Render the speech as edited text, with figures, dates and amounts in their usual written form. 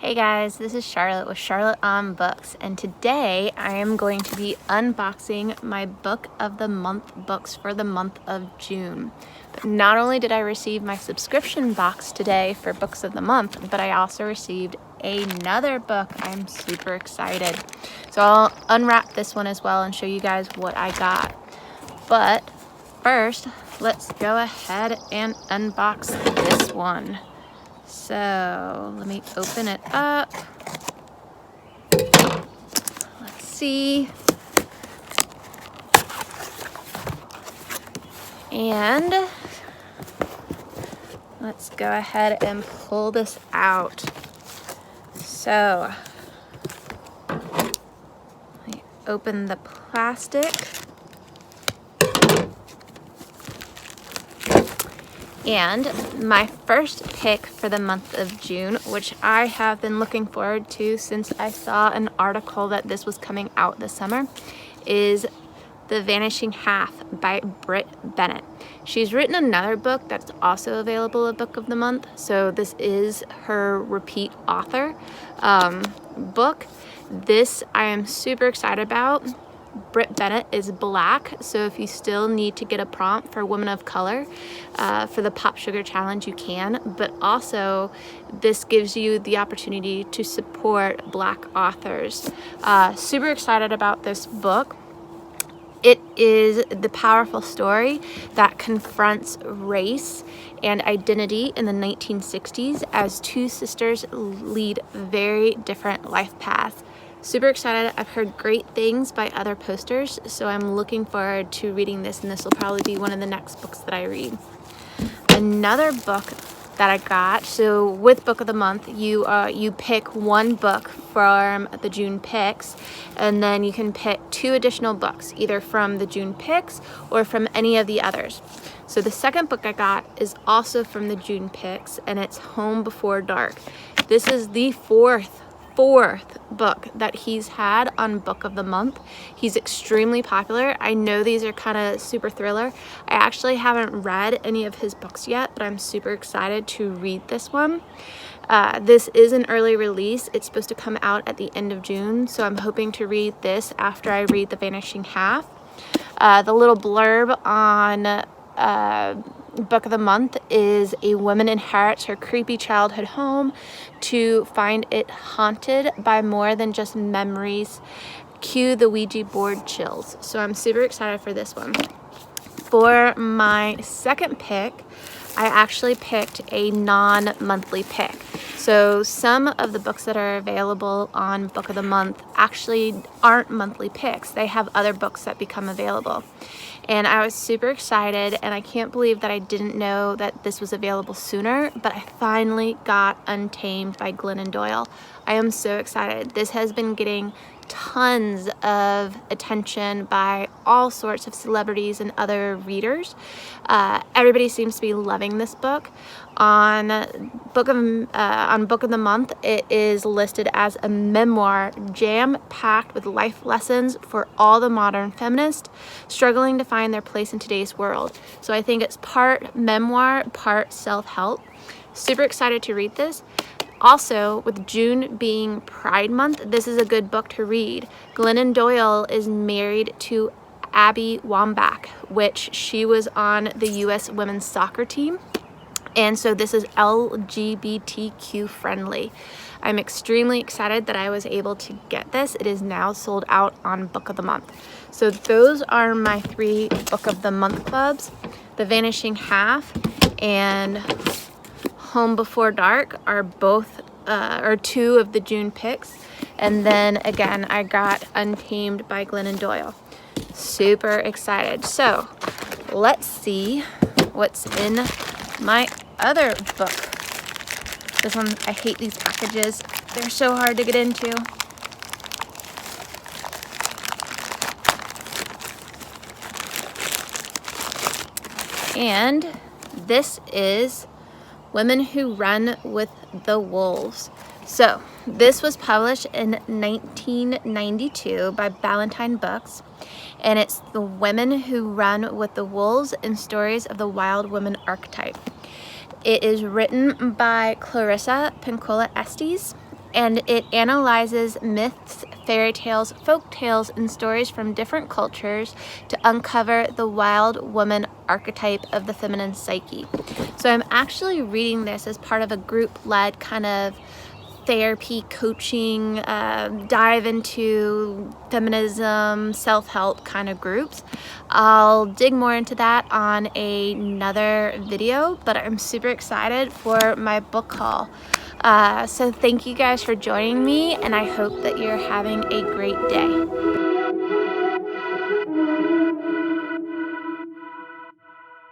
Hey guys, this is Charlotte with Charlotte on Books, and today I am going to be unboxing my Book of the Month books for the month of June. But not only did I receive my subscription box today for Books of the Month, but I also received another book. I'm super excited. So I'll unwrap this one as well and show you guys what I got. But first, let's go ahead and unbox this one. So let me open it up. Let's see. And let's go ahead and pull this out. So let me open the plastic. And my first pick for the month of June, which I have been looking forward to since I saw an article that this was coming out this summer, is The Vanishing Half by Brit Bennett. She's written another book that's also available a Book of the Month, so this is her repeat author book. This I am super excited about. Brit Bennett is Black, so if you still need to get a prompt for women of color for the Pop Sugar Challenge, you can, but also this gives you the opportunity to support Black authors. Super excited about this book. It is the powerful story that confronts race and identity in the 1960s as two sisters lead very different life paths. Super excited. I've heard great things by other posters, so I'm looking forward to reading this, and this will probably be one of the next books that I read. Another book that I got, so with Book of the Month, you pick one book from the June picks, and then you can pick 2 additional books, either from the June picks or from any of the others. So the second book I got is also from the June picks, and it's Home Before Dark. This is the fourth book that he's had on Book of the Month. He's extremely popular. I know these are kind of super thriller. I actually haven't read any of his books yet, but I'm super excited to read this one. This is an early release. It's supposed to come out at the end of June, so I'm hoping to read this after I read The Vanishing Half. The little blurb on Book of the Month is: a woman inherits her creepy childhood home to find it haunted by more than just memories. Cue the Ouija board chills. So I'm super excited for this one. For my second pick, I actually picked a non-monthly pick. So some of the books that are available on Book of the Month actually aren't monthly picks. They have other books that become available. And I was super excited, and I can't believe that I didn't know that this was available sooner, but I finally got Untamed by Glennon Doyle. I am so excited. This has been getting tons of attention by all sorts of celebrities and other readers. Everybody seems to be loving this book. On Book of the Month, it is listed as a memoir jam-packed with life lessons for all the modern feminists struggling to find their place in today's world. So I think it's part memoir, part self-help. Super excited to read this. Also, with June being Pride Month, this is a good book to read. Glennon Doyle is married to Abby Wambach, which she was on the U.S. women's soccer team. And so this is LGBTQ friendly. I'm extremely excited that I was able to get this. It is now sold out on Book of the Month. So those are my 3 Book of the Month clubs. The Vanishing Half and Home Before Dark are both or 2 of the June picks, and then again I got Untamed by Glennon Doyle. Super excited. So let's see what's in my other book. This one, I hate these packages. They're so hard to get into. And this is Women Who Run with the Wolves. So this was published in 1992 by Ballantine Books, and it's The Women Who Run with the Wolves and Stories of the Wild Women Archetype. It is written by Clarissa Pinkola Estes, and it analyzes myths, fairy tales, folk tales, and stories from different cultures to uncover the wild woman archetype of the feminine psyche. So I'm actually reading this as part of a group-led kind of therapy, coaching, dive into feminism, self-help kind of groups. I'll dig more into that on another video, but I'm super excited for my book haul. So thank you guys for joining me, and I hope that you're having a great day.